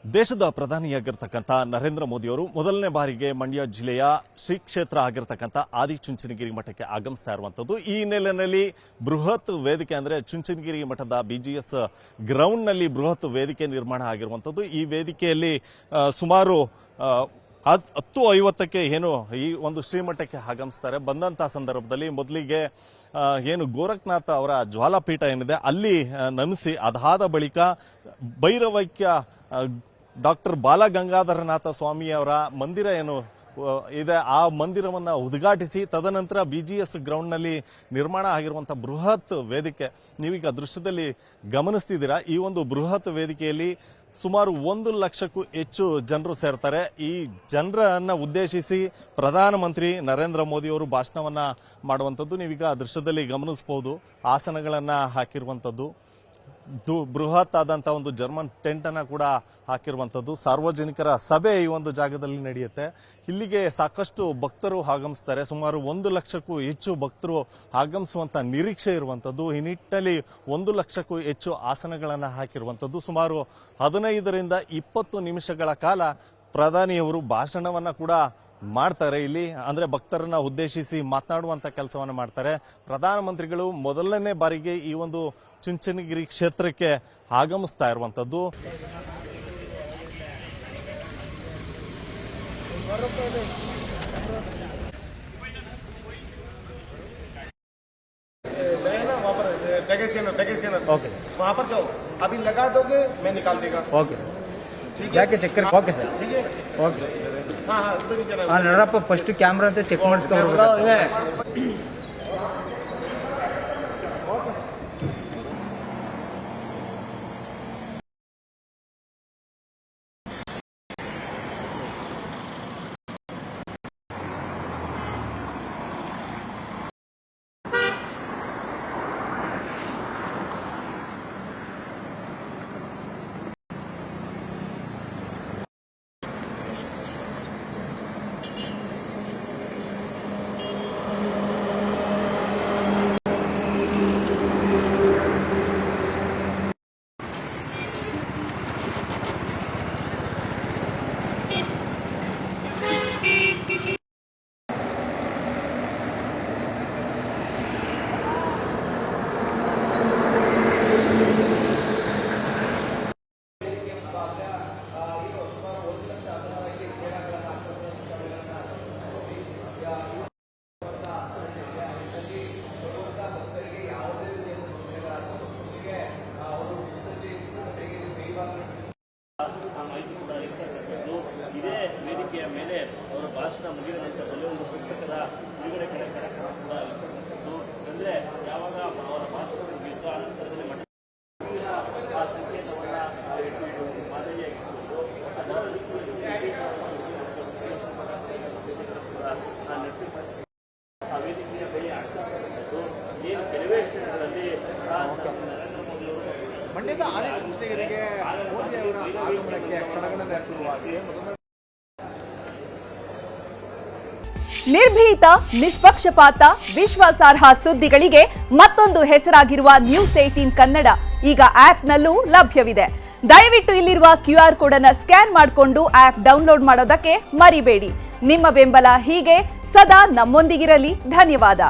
ದೇಶದ ಪ್ರಧಾನಿಯಾಗಿರ್ತಕ್ಕಂಥ ನರೇಂದ್ರ ಮೋದಿಯವರು ಮೊದಲನೇ ಬಾರಿಗೆ ಮಂಡ್ಯ ಜಿಲ್ಲೆಯ ಶ್ರೀ ಕ್ಷೇತ್ರ ಆಗಿರ್ತಕ್ಕಂಥ ಆದಿಚುಂಚನಗಿರಿ ಮಠಕ್ಕೆ ಆಗಮಿಸ್ತಾ ಇರುವಂಥದ್ದು. ಈ ಹಿನ್ನೆಲೆಯಲ್ಲಿ ಬೃಹತ್ ವೇದಿಕೆ ಅಂದರೆ ಚುಂಚನಗಿರಿ ಮಠದ BGS ಗ್ರೌಂಡ್ನಲ್ಲಿ ಬೃಹತ್ ವೇದಿಕೆ ನಿರ್ಮಾಣ ಆಗಿರುವಂಥದ್ದು. ಈ ವೇದಿಕೆಯಲ್ಲಿ ಸುಮಾರು 10:50ಕ್ಕೆ ಏನು ಈ ಒಂದು ಶ್ರೀಮಠಕ್ಕೆ ಆಗಮಿಸ್ತಾರೆ. ಬಂದಂಥ ಸಂದರ್ಭದಲ್ಲಿ ಮೊದಲಿಗೆ ಏನು ಗೋರಖನಾಥ ಅವರ ಜ್ವಾಲಾಪೀಠ ಏನಿದೆ ಅಲ್ಲಿ ನಮಿಸಿ ಅದಾದ ಬಳಿಕ ಭೈರವೈಕ್ಯ ಡಾಕ್ಟರ್ ಬಾಲಗಂಗಾಧರನಾಥ ಸ್ವಾಮಿಯವರ ಮಂದಿರ ಏನು ಇದೆ ಆ ಮಂದಿರವನ್ನು ಉದ್ಘಾಟಿಸಿ ತದನಂತರ BGS ಗ್ರೌಂಡ್ನಲ್ಲಿ ನಿರ್ಮಾಣ ಆಗಿರುವಂತಹ ಬೃಹತ್ ವೇದಿಕೆ ನೀವೀಗ ದೃಶ್ಯದಲ್ಲಿ ಗಮನಿಸ್ತಿದ್ದೀರಾ. ಈ ಒಂದು ಬೃಹತ್ ವೇದಿಕೆಯಲ್ಲಿ ಸುಮಾರು 1 ಲಕ್ಷಕ್ಕೂ ಹೆಚ್ಚು ಜನರು ಸೇರ್ತಾರೆ. ಈ ಜನರನ್ನ ಉದ್ದೇಶಿಸಿ ಪ್ರಧಾನಮಂತ್ರಿ ನರೇಂದ್ರ ಮೋದಿ ಅವರು ಭಾಷಣವನ್ನ ಮಾಡುವಂಥದ್ದು ನೀವೀಗ ದೃಶ್ಯದಲ್ಲಿ ಗಮನಿಸಬಹುದು. ಆಸನಗಳನ್ನ ಹಾಕಿರುವಂಥದ್ದು, ಬೃಹತ್ ಆದಂತ ಒಂದು ಜರ್ಮನ್ ಟೆಂಟ್ ಅನ್ನ ಕೂಡ ಹಾಕಿರುವಂಥದ್ದು. ಸಾರ್ವಜನಿಕರ ಸಭೆ ಈ ಒಂದು ಜಾಗದಲ್ಲಿ ನಡೆಯುತ್ತೆ. ಇಲ್ಲಿಗೆ ಸಾಕಷ್ಟು ಭಕ್ತರು ಆಗಮಿಸ್ತಾರೆ. ಸುಮಾರು 1 ಲಕ್ಷಕ್ಕೂ ಹೆಚ್ಚು ಭಕ್ತರು ಆಗಮಿಸುವಂತ ನಿರೀಕ್ಷೆ ಇರುವಂಥದ್ದು. ಈ ನಿಟ್ಟಿನಲ್ಲಿ 1 ಲಕ್ಷಕ್ಕೂ ಹೆಚ್ಚು ಆಸನಗಳನ್ನು ಹಾಕಿರುವಂಥದ್ದು. ಸುಮಾರು 15ರಿಂದ 20 ನಿಮಿಷಗಳ ಕಾಲ ಪ್ರಧಾನಿಯವರು ಭಾಷಣವನ್ನ ಕೂಡ ಮಾಡ್ತಾರೆ. ಇಲ್ಲಿ ಅಂದ್ರೆ ಭಕ್ತರನ್ನ ಉದ್ದೇಶಿಸಿ ಮಾತನಾಡುವಂತ ಕೆಲಸವನ್ನ ಮಾಡ್ತಾರೆ. ಪ್ರಧಾನಮಂತ್ರಿಗಳು ಮೊದಲನೇ ಬಾರಿಗೆ ಈ ಒಂದು ಚುಂಚನಗಿರಿ ಕ್ಷೇತ್ರಕ್ಕೆ ಆಗಮಿಸ್ತಾ ಇರುವಂತದ್ದು. ओके वहाँ पर जाओ, अभी लगा दोगे मैं निकाल देगा. ओके ठीक है, जाके चेक कर. ओके सर, ठीक है. ओके हाँ हाँ उधर ही चला. हाँ नड़प्ಪ ಫಸ್ಟ್ ಕ್ಯಾಮೆರಾ ಅಂತ ಚೆಕ್ ಮಾಡಿಸ್ಕೊಂಡು ಇದೇ ವೇದಿಕೆಯ ಮೇಲೆ ಅವರ ಭಾಷಣ ಮುಗಿದ ನಂತರದಲ್ಲಿ ಒಂದು ಪುಸ್ತಕದ ಬಿಡುಗಡೆ ಕಾರ್ಯಕ್ರಮ ಕೂಡ ಅಂದರೆ ಯಾವಾಗ ಅವರ ಭಾಷಣ ಮುಗಿಯಿತು ಆ ನಂತರದಲ್ಲಿ ಮಠ ಆ ಸಂಕೇತವನ್ನ ಮಾದರಿಯಾಗಿರ್ಬೋದು ಅದರ ಆ ವೇದಿಕೆಯ ಬೆಲೆ ಆಗ್ತಕ್ಕಂಥದ್ದು ಏನು ಕೆಲವೇ ಕ್ಷಣಗಳಲ್ಲಿ ನರೇಂದ್ರ ಮೋದಿ ಅವರು ಮಂಡ್ಯದ ಆದಿಚುಂಚನಗಿರಿಗೆ ಮೋದಿ ಅವರ ಆಗಮನಕ್ಕೆ ಕ್ಷಣಗಣನೆ ಶುರುವಾಗಿದೆ. ನಿರ್ಭೀತ, ನಿಷ್ಪಕ್ಷಪಾತ, ವಿಶ್ವಾಸಾರ್ಹ ಸುದ್ದಿಗಳಿಗೆ ಮತ್ತೊಂದು ಹೆಸರಾಗಿರುವ News18 ಕನ್ನಡ ಈಗ ಆಪ್ನಲ್ಲೂ ಲಭ್ಯವಿದೆ. ದಯವಿಟ್ಟು ಇಲ್ಲಿರುವ QR ಕೋಡ್ ಅನ್ನು ಸ್ಕ್ಯಾನ್ ಮಾಡಿಕೊಂಡು ಆಪ್ ಡೌನ್ಲೋಡ್ ಮಾಡೋದಕ್ಕೆ ಮರಿಬೇಡಿ. ನಿಮ್ಮ ಬೆಂಬಲ ಹೀಗೆ ಸದಾ ನಮ್ಮೊಂದಿಗಿರಲಿ. ಧನ್ಯವಾದ.